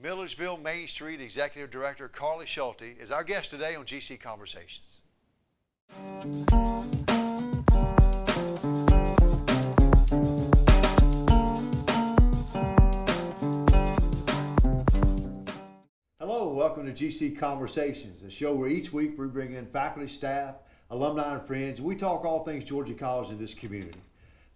Milledgeville Main Street Executive Director Carlee Schulte is our guest today on GC Conversations. Hello, welcome to GC Conversations, a show where each week we bring in faculty, staff, alumni, and friends, and we talk all things Georgia College in this community.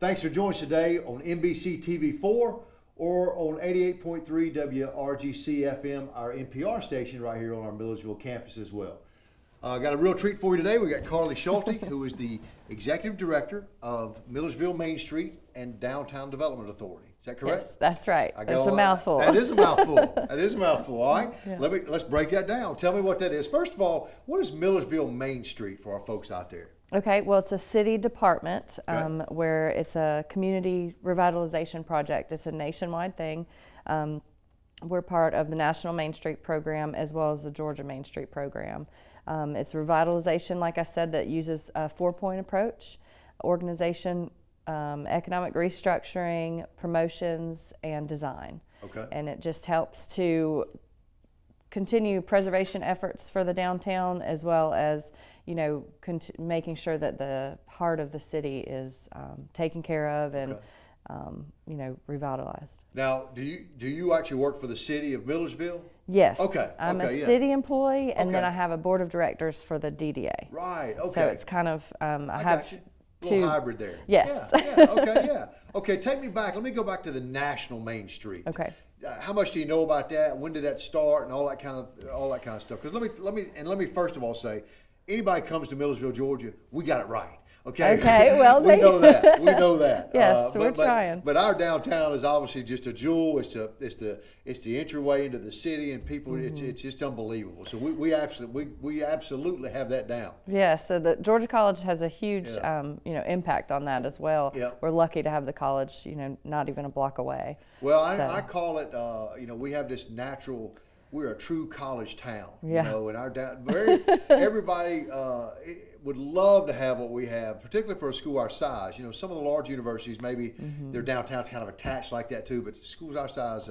Thanks for joining us today on NBC TV4 or on 88.3 WRGC FM, our NPR station right here on our Milledgeville campus as well. Got a real treat for you today. We got Carlee Schulte, who is the Executive Director of Milledgeville Main Street and Downtown Development Authority. Is that correct? Yes, that's right. That's a mouthful. That is a mouthful. That is a mouthful. All right. Yeah. Let's break that down. Tell me what that is. First of all, what is Milledgeville Main Street for our folks out there? Okay, well, it's a city department where it's a community revitalization project. It's a nationwide thing. We're part of the National Main Street program as well as the Georgia Main Street program. It's revitalization, like I said, that uses a 4-point approach: organization, economic restructuring, promotions, and design. Okay. And it just helps to continue preservation efforts for the downtown, as well as making sure that the heart of the city is taken care of and revitalized. Now, do you actually work for the city of Milledgeville? Yes. Okay. I'm a city employee, and then I have a board of directors for the DDA. Right. Okay. So it's kind of I have got you. A little hybrid there. Yes. Yeah. Okay. Yeah. Okay. Take me back. Let me go back to the National Main Street. Okay. How much do you know about that? When did that start, and all that kind of stuff? Because let me first of all say, anybody comes to Milledgeville, Georgia, we got it right. Okay. Okay. Well, we know that. We know that. Yes, we're trying. But our downtown is obviously just a jewel. It's the entryway into the city, and people. Mm-hmm. It's just unbelievable. So we absolutely have that down. Yes. So the Georgia College has a huge impact on that as well. Yep. We're lucky to have the college not even a block away. Well, I call it. We have this natural. We're a true college town, and everybody would love to have what we have, particularly for a school our size. Some of the large universities, maybe their downtown's kind of attached like that too, but schools our size,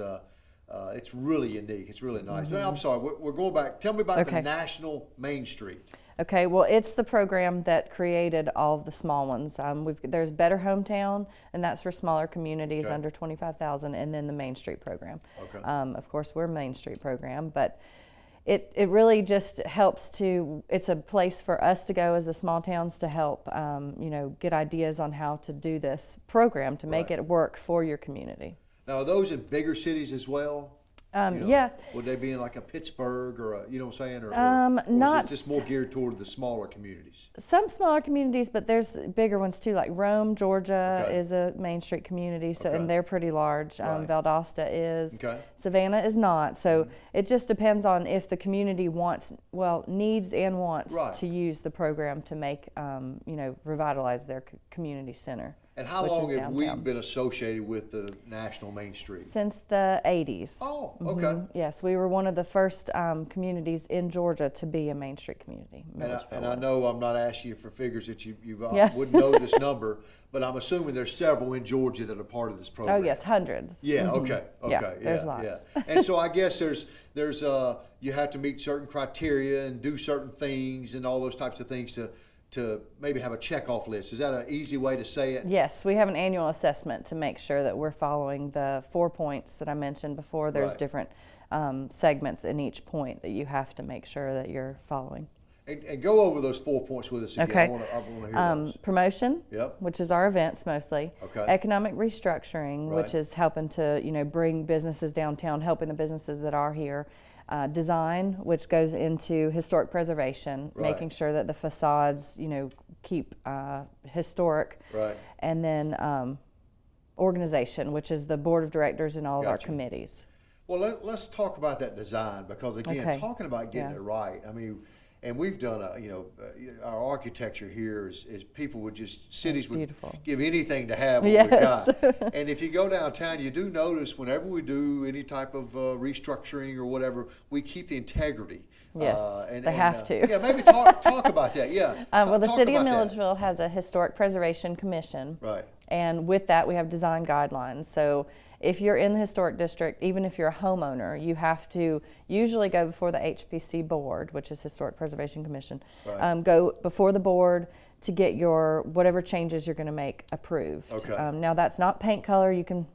it's really unique. It's really nice. No, I'm sorry, we're going back. Tell me about the National Main Street. Okay, well, it's the program that created all of the small ones. There's Better Hometown, and that's for smaller communities under 25,000, and then the Main Street program. Okay. Of course, we're Main Street program, but it really just helps it's a place for us to go as the small towns to help, get ideas on how to do this program to make it work for your community. Now, are those in bigger cities as well? Yeah. Would they be in like a Pittsburgh or what I'm saying? Or not. Is it just more geared toward the smaller communities? Some smaller communities, but there's bigger ones too. Like Rome, Georgia is a Main Street community, and they're pretty large. Valdosta is. Okay. Savannah is not. So it just depends on if the community needs and wants to use the program to make, revitalize their community center. And how long have we been associated with the National Main Street? Since the 80s. Oh, okay. Yes, we were one of the first communities in Georgia to be a Main Street community. And I know I'm not asking you for figures that you wouldn't know this number, but I'm assuming there's several in Georgia that are part of this program. Oh yes, hundreds. Yeah. Okay. There's lots. Yeah. And so I guess there's you have to meet certain criteria and do certain things and all those types of things to maybe have a checkoff list. Is that an easy way to say it? Yes, we have an annual assessment to make sure that we're following the 4 points that I mentioned before. There's different segments in each point that you have to make sure that you're following. And go over those 4 points with us again. Okay. I want to hear those. Promotion, which is our events mostly. Okay. Economic restructuring, which is helping to bring businesses downtown, helping the businesses that are here. Design, which goes into historic preservation, making sure that the facades, keep historic. Right. And then organization, which is the board of directors and all of our committees. Well, let's talk about that design, because again, talking about getting it right. I mean, and we've done our architecture here is people would cities would give anything to have what we've got. And if you go downtown, you do notice whenever we do any type of restructuring or whatever, we keep the integrity. Yes, they have to. Yeah, maybe talk about that. Yeah. Well, the city of Milledgeville has a historic preservation commission. Right. And with that, we have design guidelines. So if you're in the historic district, even if you're a homeowner, you have to usually go before the HPC board, which is Historic Preservation Commission. Right. Go before the board to get your whatever changes you're going to make approved. Okay. Now that's not paint color. You can,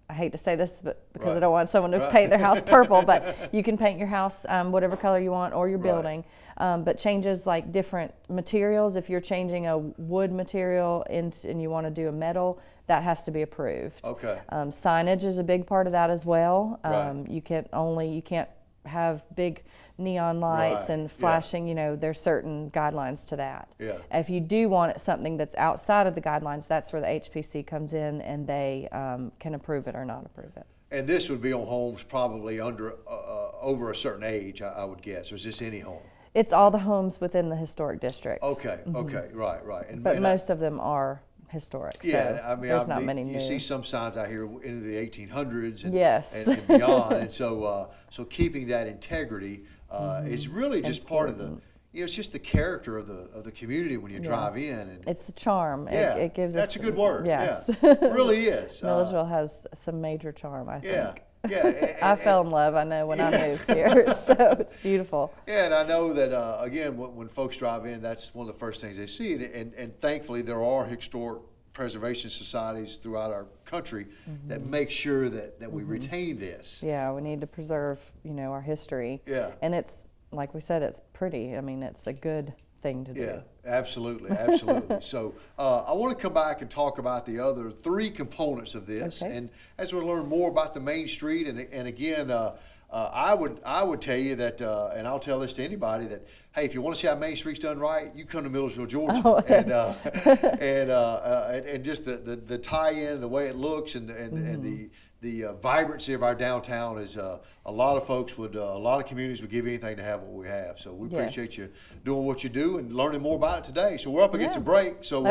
I hate to say this, but because Right. I don't want someone to Right. paint their house purple, but you can paint your house whatever color you want, or your Right. building. But changes like different materials, if you're changing a wood material and you want to do a metal, that has to be approved. Okay. Signage is a big part of that as well. Right. You can't have big neon lights Right. and Yeah. flashing, you know, there's certain guidelines to that. Yeah. If you do want something that's outside of the guidelines, that's where the HPC comes in and they can approve it or not approve it. And this would be on homes probably under over a certain age, I would guess. Or is this any home? It's all the homes within the historic district. Okay. Okay. Right. But most of them are historic. Yeah, so I mean, there's not many you new. see some signs out here into the 1800s and, Yes. and beyond, and so keeping that integrity is really just part of the, it's just the character of the community when you drive in. And It's a charm. yeah, It gives that's us, a good word. Yes. Yeah, it really is. Milledgeville has some major charm, I think. Yeah, yeah. I fell in love, I know, when I moved here, so it's beautiful. Yeah, and I know that, again, when folks drive in, that's one of the first things they see. And thankfully, there are historic preservation societies throughout our country that make sure that we retain this. Yeah, we need to preserve, our history. Yeah. And it's, like we said, it's pretty. I mean, it's a good thing to do. Yeah, absolutely, absolutely. So I want to come back and talk about the other three components of this. Okay. And as we learn more about the Mainstreet, and again, I would tell you that, and I'll tell this to anybody, that hey, if you want to see how Mainstreet's done right, you come to Milledgeville, Georgia, Oh, and just the tie-in, the way it looks, and the vibrancy of our downtown is a lot of folks would, a lot of communities would give anything to have what we have. So we appreciate you doing what you do and learning more about it today. So we're up against a break. So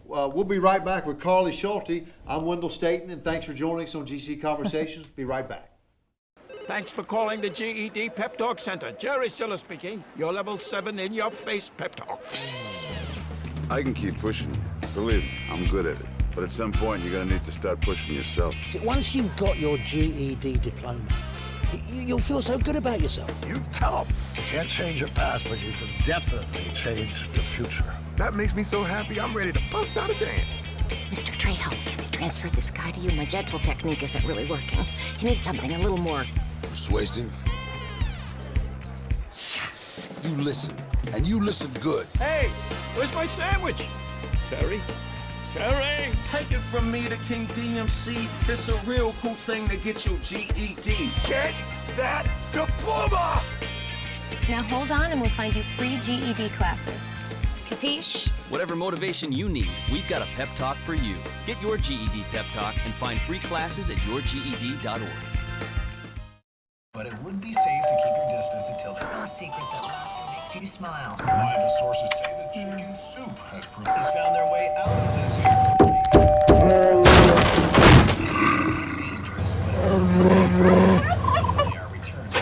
we'll be right back with Carlee Schulte. I'm Wendell Staten, and thanks for joining us on GC Conversations. Be right back. Thanks for calling the GED Pep Talk Center. Jerry Stiller speaking. Your level 7 in-your-face pep talk. I can keep pushing you. Believe me, I'm good at it. But at some point, you're going to need to start pushing yourself. See, once you've got your GED diploma, you'll feel so good about yourself. You tell them. You can't change your past, but you can definitely change your future. That makes me so happy, I'm ready to bust out a dance. Mr. Trejo, can I transfer this guy to you? My gentle technique isn't really working. You need something a little more... persuasive? Yes. You listen, and you listen good. Hey, where's my sandwich? Terry? Terry! Take it from me, the King DMC. It's a real cool thing to get your GED. Get that diploma! Now hold on and we'll find you free GED classes. Capiche? Whatever motivation you need, we've got a pep talk for you. Get your GED pep talk and find free classes at yourged.org. But it would be safe to keep your distance until no secret that makes you smile. Reliable sources say that chicken soup has found their way out of this dangerous, but they are returned.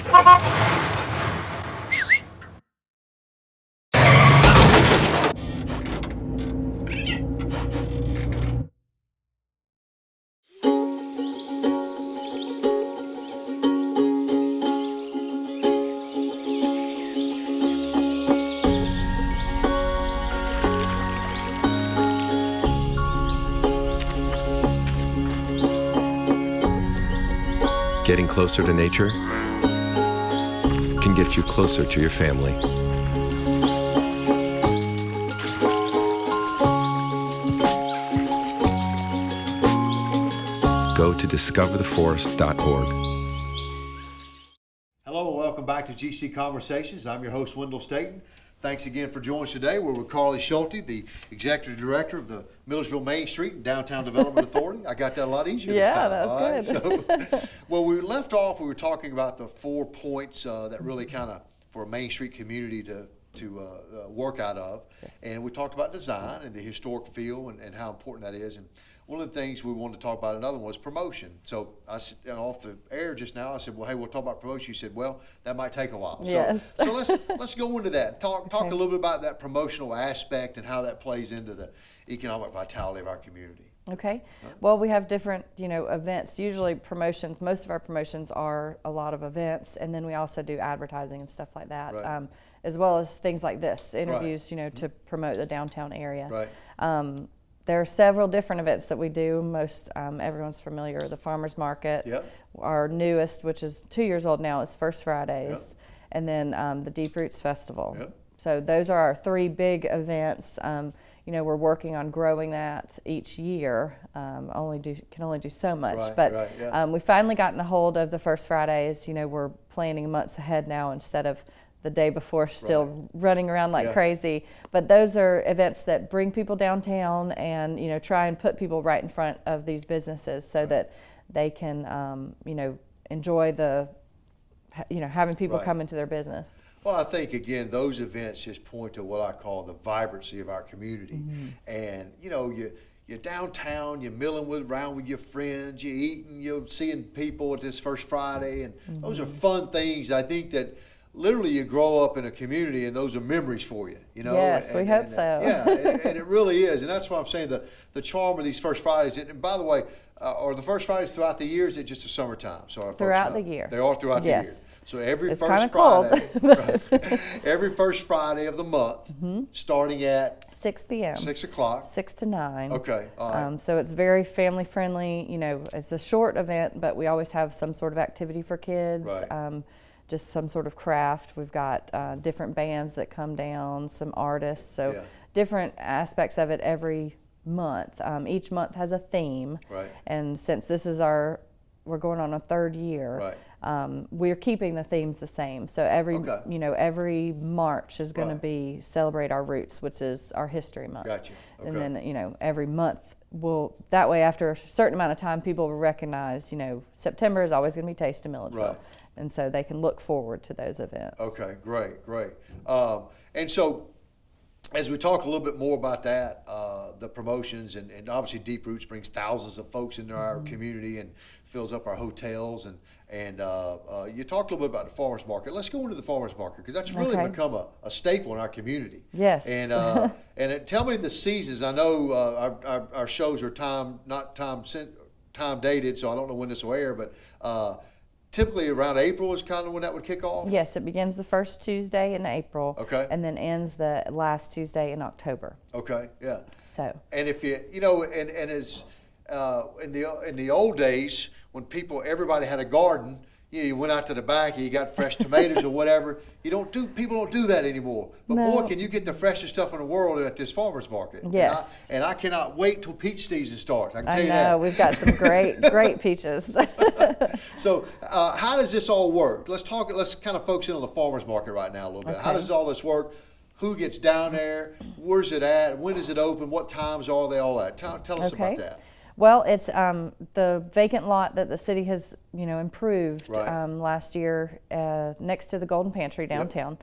Getting closer to nature can get you closer to your family. Go to discovertheforest.org. Hello and welcome back to GC Conversations. I'm your host, Wendell Staten. Thanks again for joining us today. We're with Carlee Schulte, the Executive Director of the Milledgeville Mainstreet and Downtown Development Authority. I got that a lot easier this time. Yeah, that's good. Right? So, well, we left off, we were talking about the 4 points that really kind of, for a Main Street community to work out of. Yes. And we talked about design and the historic feel and how important that is. And one of the things we wanted to talk about, another one, was promotion. So and off the air just now, I said, well, hey, we'll talk about promotion. You said, well, that might take a while. Yes. So let's go into that. Talk a little bit about that promotional aspect and how that plays into the economic vitality of our community. Okay. Well, we have different, events. Usually promotions, most of our promotions are a lot of events, and then we also do advertising and stuff like that, Right. As well as things like this, interviews, to promote the downtown area. Right. There are several different events that we do. Most everyone's familiar. The farmers market. Yep. Our newest, which is 2 years old now, is First Fridays, Yep. and then the Deep Roots Festival. Yep. So those are our three big events. We're working on growing that each year. Can only do so much, Right, but right, yeah. we've finally gotten a hold of the First Fridays. We're planning months ahead now instead of the day before, still running around like Yeah. crazy. But those are events that bring people downtown and try and put people right in front of these businesses so that they can enjoy the having people Right. come into their business. Well, I think, again, those events just point to what I call the vibrancy of our community. Mm-hmm. And, you're downtown, you're milling around with your friends, you're eating, you're seeing people at this First Friday. And those are fun things. I think that literally you grow up in a community and those are memories for you, Yes, we hope so. Yeah, and it really is. And that's why I'm saying the charm of these First Fridays. And by the way, are the First Fridays throughout the year, or is it just the summertime? So our folks Throughout know. the year. They are throughout the year. Yes. So every It's first kinda cold. Friday, right, every first Friday of the month, starting at 6 p.m. 6 o'clock. 6 to 9. Okay, all right. So it's very family friendly. It's a short event, but we always have some sort of activity for kids. Right. Just some sort of craft. We've got different bands that come down, some artists. So Yeah. different aspects of it every month. Each month has a theme. Right. And since this is we're going on a third year. Right. We're keeping the themes the same. So every every March is going Right. to be Celebrate Our Roots, which is our history month. Gotcha. And Okay. then every month that way after a certain amount of time people will recognize September is always going to be Taste of Milledgeville. Right. And so they can look forward to those events. Okay, great. And so, as we talk a little bit more about that, the promotions, and obviously Deep Roots brings thousands of folks into our community and fills up our hotels. And you talked a little bit about the farmers market. Let's go into the farmers market because that's really Okay. become a staple in our community. Yes. And tell me the seasons. I know our shows are not time dated, so I don't know when this will air, but. Typically around April is kind of when that would kick off? Yes, it begins the first Tuesday in April. Okay. And then ends the last Tuesday in October. Okay, yeah. So. And if and as in the old days when everybody had a garden, you went out to the back and you got fresh tomatoes or whatever. People don't do that anymore. But No. boy, can you get the freshest stuff in the world at this farmer's market. Yes. And I cannot wait till peach season starts. I can tell I you know, that. we've got some great peaches. So how does this all work? Let's kind of focus in on the farmer's market right now a little bit. How Okay. does all this work? Who gets down there? Where's it at? When is it open? What times are they? All that. Tell us about that. Well, it's the vacant lot that the city has, improved Right. last year next to the Golden Pantry downtown.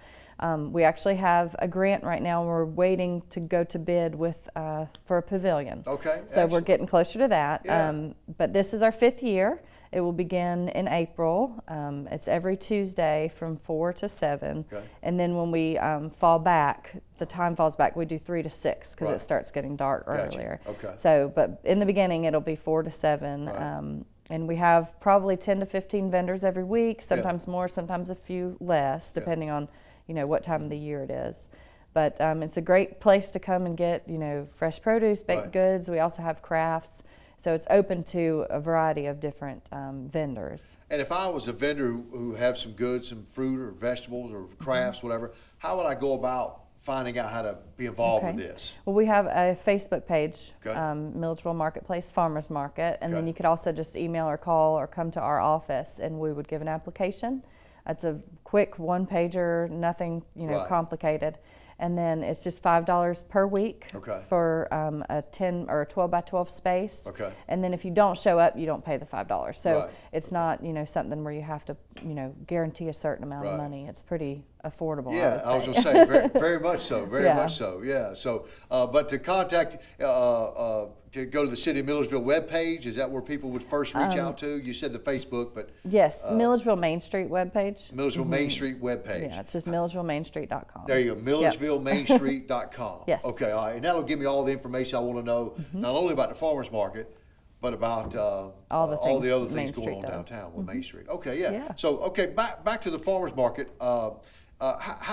We actually have a grant right now. We're waiting to go to bid for a pavilion. Okay. So we're excellent. getting closer to that. Yeah. But this is our 5th year. It will begin in April. It's every Tuesday from 4 to 7. Okay. And then when we the time falls back, we do 3 to 6 because Right. it starts getting dark Gotcha. earlier. Okay. So, but in the beginning, it'll be 4 to 7. Right. And we have probably 10 to 15 vendors every week, sometimes more, sometimes a few less, depending on, what time of the year it is. But it's a great place to come and get, fresh produce, baked Right. goods. We also have crafts. So it's open to a variety of different vendors. And if I was a vendor who have some goods, some fruit or vegetables or crafts, whatever, how would I go about finding out how to be involved with this? Well, we have a Facebook page, Okay. Milledgeville Marketplace Farmers Market, and then Okay. you could also just email or call or come to our office, and we would give an application. It's a quick one-pager, nothing Right. complicated, and then it's just $5 per week Okay. for a 10 or a 12 by 12 space. Okay. And then if you don't show up, you don't pay the $5. So Right. it's not, you know, something where you have to, you know, guarantee a certain amount of money. It's pretty affordable. Yeah, I was would going to say, very much so, very much so, yeah. So, but to contact, to go to the City of Milledgeville webpage, is that where people would first reach out to? You said the Facebook, but. Yes, Milledgeville Mainstreet webpage. Milledgeville Mainstreet webpage. Yeah, it's just milledgevillemainstreet.com. There you go, milledgevillemainstreet.com. Yes. Okay, all right, and that'll give me all the information I want to know, not only about the farmers market, but about all the other things going on downtown with Main Street. Okay, yeah. So, okay, back to the farmers market. How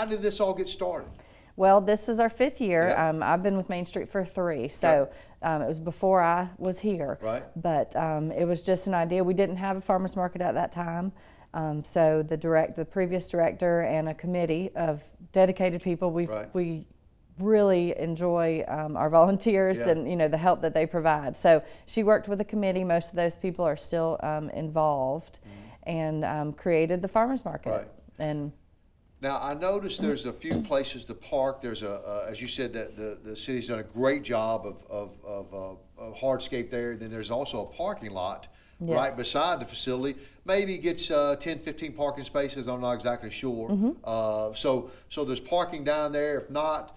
did this all get started? Well, this is our 5th year. Yeah. I've been with Main Street for 3, so it was before I was here. Right. But it was just an idea. We didn't have a farmers market at that time, so the previous director and a committee of dedicated people, we really enjoy our volunteers and, you know, the help that they provide. So she worked with a committee. Most of those people are still involved, and created the farmers market. Right. And now, I noticed there's a few places to park. There's as you said, that the city's done a great job of hardscape there. Then there's also a parking lot right beside the facility. Maybe gets 10, 15 parking spaces. I'm not exactly sure. So there's parking down there. If not,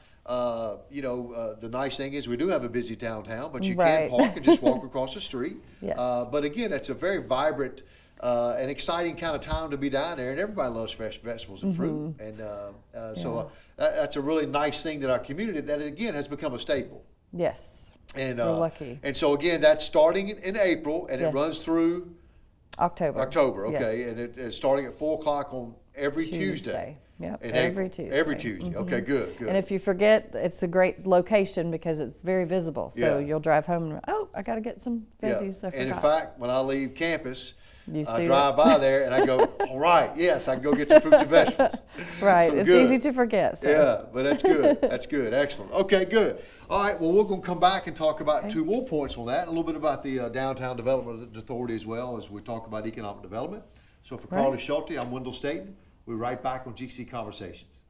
you know, the nice thing is we do have a busy downtown, but you can park and just walk across the street. But again, it's a very vibrant, an exciting kind of time to be down there, and everybody loves fresh vegetables and fruit, and so that's a really nice thing that our community, that again has become a staple. Yes, and we're lucky. And so again, that's starting in April, and it runs through October. Okay, and it's starting at 4 o'clock on every Tuesday. Yep, in every April. Tuesday. Every Tuesday. Okay, good. And if you forget, it's a great location because it's very visible. So you'll drive home and, I got to get some veggies. I forgot. And in fact, when I leave campus, I see drive by there and I go, all right, yes, I can go get some fruits and vegetables. Right, So it's good. easy to forget. So. Yeah, but that's good. That's good. Excellent. Okay, good. All right, well, we're going to come back and talk about 2 more points on that, a little bit about the Downtown Development Authority as well as we talk about economic development. So for Carlee Schulte, I'm Wendell Staten. We're right back on GC Conversations.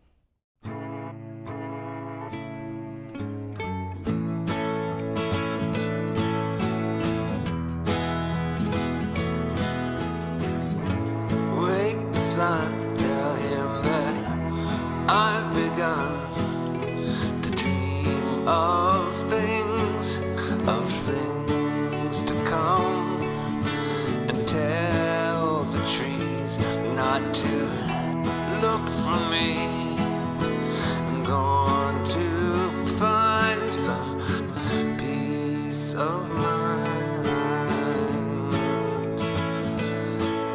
Wake the sun, tell him that I've begun to dream of things to come, and tell the trees not to look for me. I'm going to find some peace of mind.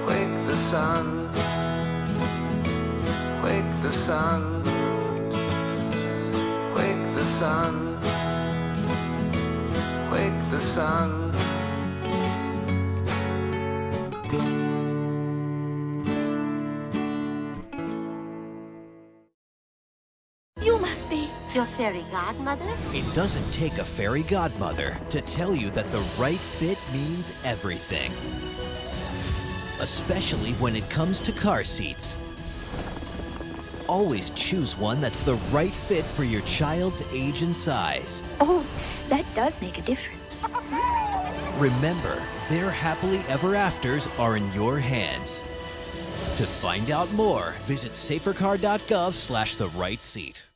Wake the sun, wake the sun, wake the sun, wake the sun. You must be your fairy godmother? It doesn't take a fairy godmother to tell you that the right fit means everything. Especially when it comes to car seats. Always choose one that's the right fit for your child's age and size. Oh, that does make a difference. Remember, their happily ever afters are in your hands. To find out more, visit safercar.gov/the-right-seat.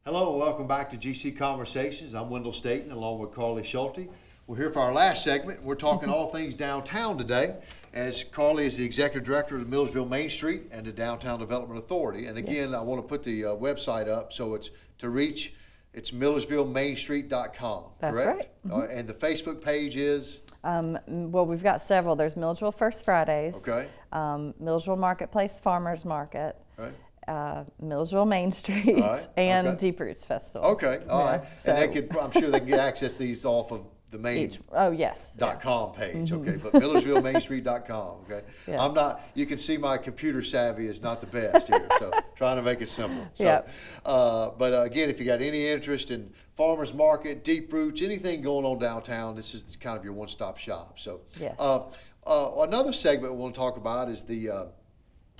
Hello and welcome back to GC Conversations. I'm Wendell Staten along with Carlee Schulte. We're here for our last segment. We're talking all things downtown today, as Carlee is the Executive Director of the Milledgeville Main Street and the Downtown Development Authority. And again, I want to put the website up so it's to reach, it's milledgevillemainstreet.com, That's correct? right. And the Facebook page is? Well, we've got several. There's Milledgeville First Fridays. Okay. Milledgeville Marketplace Farmers Market. Right. Milledgeville Main Street, and Deep Roots Festival. Okay, all right. So. And they could, I'm sure they can get access to these off of the main .com page, okay, but milledgevillemainstreet.com, okay. Yes. I'm not, you can see my computer savvy is not the best here, so trying to make it simple. So, but again, if you got any interest in farmers market, Deep Roots, anything going on downtown, this is kind of your one-stop shop. So, another segment we want to talk about is the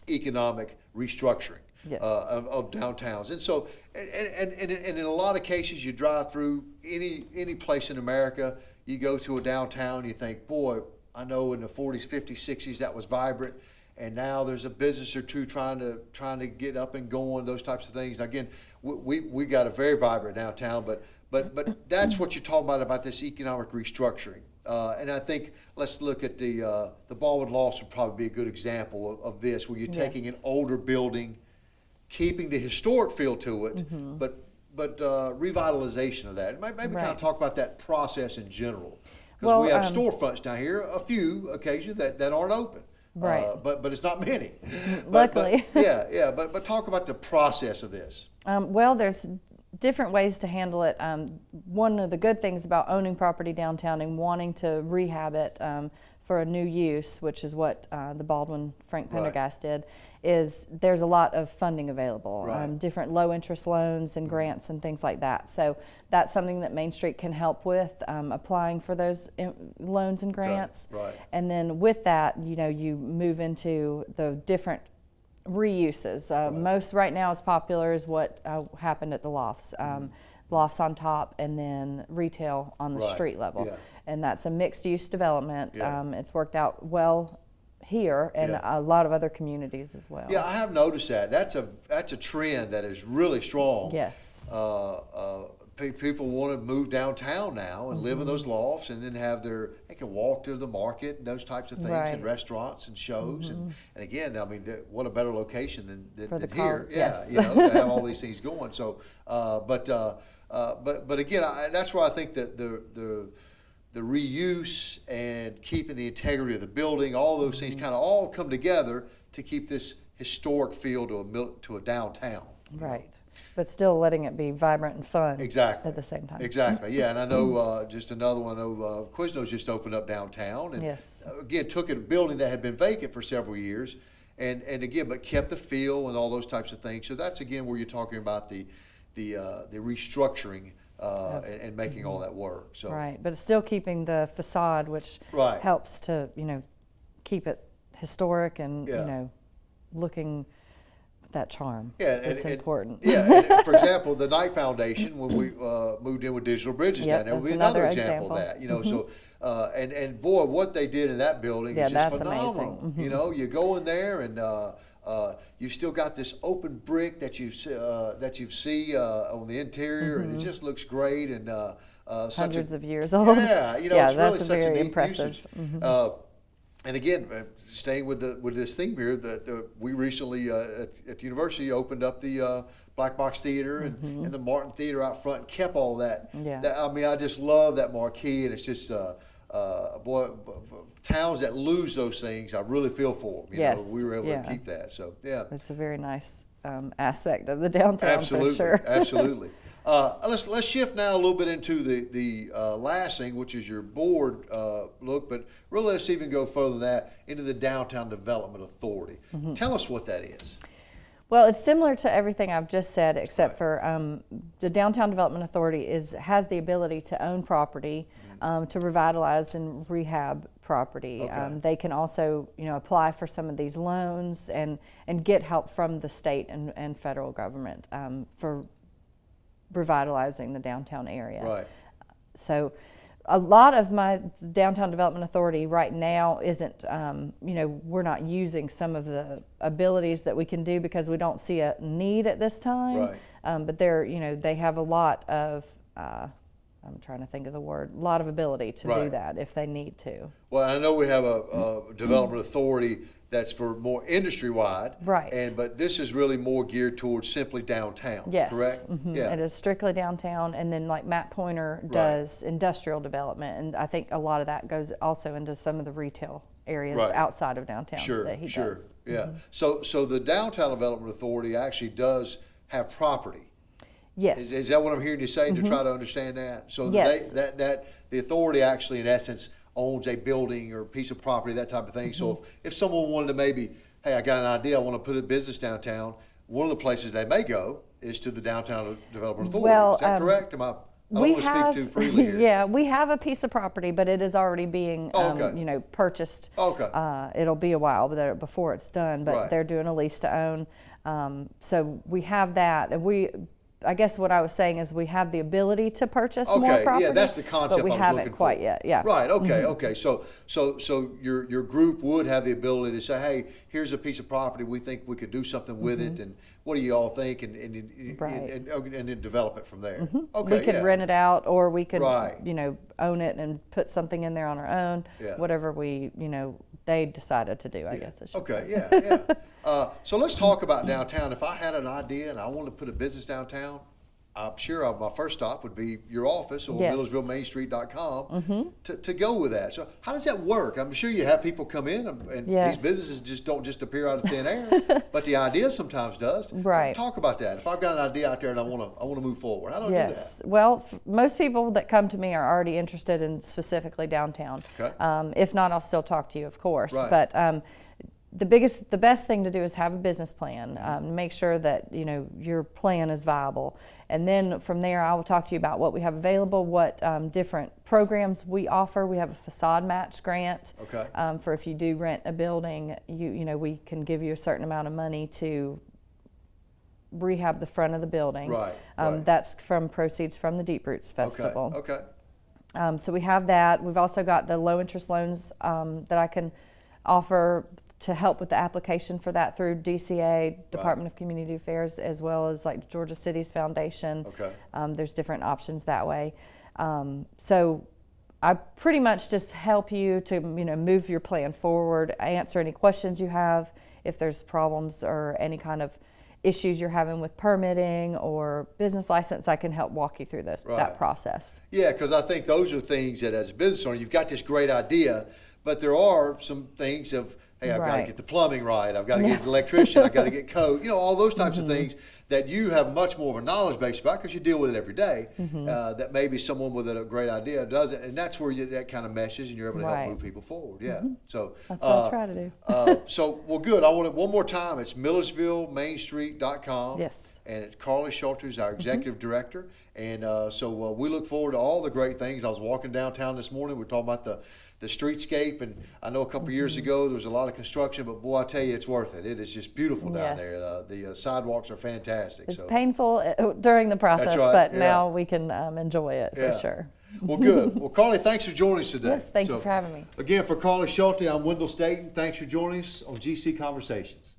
economic restructuring. Of downtowns, and so, and in a lot of cases, you drive through any place in America, you go to a downtown, you think, boy, I know in the 40s, 50s, 60s that was vibrant, and now there's a business or two trying to get up and going, those types of things. Again, we got a very vibrant downtown, but that's what you're talking about this economic restructuring. And I think let's look at the Baldwin Loft would probably be a good example of this, where you're taking an older building, keeping the historic feel to it, but revitalization of that. Maybe kind of talk about that process in general, because we have storefronts down here, a few occasions that aren't open. Right. But it's not many. Luckily. But talk about the process of this. Well, there's different ways to handle it. One of the good things about owning property downtown and wanting to rehab it for a new use, which is what the Baldwin Frank Pendergast did, is there's a lot of funding available, different low interest loans and grants and things like that. So that's something that Mainstreet can help with, applying for those loans and grants. And then with that, you move into the different reuses. Most right now is popular is what happened at the lofts. Lofts on top and then retail on the street level. And that's a mixed use development. It's worked out well here and a lot of other communities as well. Yeah, I have noticed that. That's a trend that is really strong. Yes. People want to move downtown now and live in those lofts, and then they can walk to the market and those types of things, and restaurants and shows. And again, I mean, what a better location than here. To have all these things going. So, but again, that's why I think that the reuse and keeping the integrity of the building, all those things kind of all come together to keep this historic feel to a downtown. Right. But still letting it be vibrant and fun exactly. at the same time. Exactly, yeah. And I know just another one, Quiznos just opened up downtown. And again, took a building that had been vacant for several years and again, but kept the feel and all those types of things. So that's, again, where you're talking about the restructuring and making all that work. So. Right, but it's still keeping the facade, which helps to, keep it historic and, looking that charm. It's important. And for example, the Knight Foundation, when we moved in with Digital Bridges down there, would be another example of that. So and boy, what they did in that building is just phenomenal. You go in there and you've still got this open brick that you see on the interior, and it just looks great and hundreds of years old. It's really such a neat impressive. usage. And again, staying with this theme here, that we recently at the university opened up the Black Box Theater and the Martin Theater out front, and kept all that. I mean, I just love that marquee, and it's just towns that lose those things, I really feel for them. We were able to keep that. So it's a very nice aspect of the downtown. Absolutely, for sure. Absolutely. Let's shift now a little bit into the last thing, which is your board look, but really let's even go further than that into the Downtown Development Authority. Tell us what that is. Well, it's similar to everything I've just said, except for the Downtown Development Authority has the ability to own property, to revitalize and rehab property. They can also, apply for some of these loans and get help from the state and federal government for revitalizing the downtown area. So a lot of my Downtown Development Authority right now isn't, we're not using some of the abilities that we can do because we don't see a need at this time. But they have a lot of, I'm trying to think of the word, a lot of ability to do that if they need to. Well, I know we have a development authority that's for more industry-wide. But this is really more geared towards simply downtown, correct? It is strictly downtown, and then like Matt Pointer does industrial development, and I think a lot of that goes also into some of the retail areas outside of downtown that he does. So the Downtown Development Authority actually does have property. Is that what I'm hearing you say to try to understand that? So that the authority actually, in essence, owns a building or a piece of property, that type of thing. So if someone wanted to maybe, hey, I got an idea, I want to put a business downtown, one of the places they may go is to the Downtown Development Authority. Is that correct? I don't want to speak too freely here. We have a piece of property, but it is already being, purchased. It'll be a while before it's done, but they're doing a lease to own. So we have that, and I guess what I was saying is we have the ability to purchase more Okay, property. yeah, that's the concept but we I was haven't looking quite for. yet. Yeah. Right. Okay. Okay. So your group would have the ability to say, hey, here's a piece of property. We think we could do something with it, and what do you all think? And then develop it from there. Okay. We could rent it out, or we could Right. own it and put something in there on our own. Yeah. Whatever they decided to do, I guess. I should Okay. say. Yeah. So let's talk about downtown. If I had an idea and I wanted to put a business downtown, I'm sure my first stop would be your office or MilledgevilleMainstreet.com to go with that. So how does that work? I'm sure you have people come in and these businesses don't just appear out of thin air, but the idea sometimes does. Right. Talk about that. If I've got an idea out there and I want to move forward, how do I do that? Well, most people that come to me are already interested in specifically downtown. Okay. If not, I'll still talk to you, of course. Right. But the best thing to do is have a business plan. Make sure that your plan is viable, and then from there, I will talk to you about what we have available, what different programs we offer. We have a facade match grant. Okay. For if you do rent a building, we can give you a certain amount of money to rehab the front of the building. Right. That's from proceeds from the Deep Roots Festival. Okay. So we have that. We've also got the low interest loans that I can offer to help with the application for that through DCA, Department of Community Affairs, as well as like Georgia Cities Foundation. Okay. There's different options that way. So I pretty much just help you to move your plan forward, answer any questions you have, if there's problems or any kind of issues you're having with permitting or business license, I can help walk you through that process. Yeah, because I think those are things that as a business owner, you've got this great idea, but there are some things of, hey, I've got to get the plumbing right, I've got to get the electrician, I've got to get code, all those types of things that you have much more of a knowledge base about because you deal with it every day, that maybe someone with a great idea doesn't, and that's where that kind of meshes and you're able to help move people forward. Yeah. So that's what I try to do. So, well, good. I want it one more time. It's MilledgevilleMainstreet.com. Yes. And it's Carlee Schulte, our executive director. And so we look forward to all the great things. I was walking downtown this morning. We're talking about the streetscape, and I know a couple years ago there was a lot of construction, but boy, I tell you, it's worth it. It is just beautiful down there. The sidewalks are fantastic. It's painful during the process, but now we can enjoy it for sure. Well, good. Well, Carlee, thanks for joining us today. Yes, thank you for having me. Again, for Carlee Schulte, I'm Wendell Staten. Thanks for joining us on GC Conversations.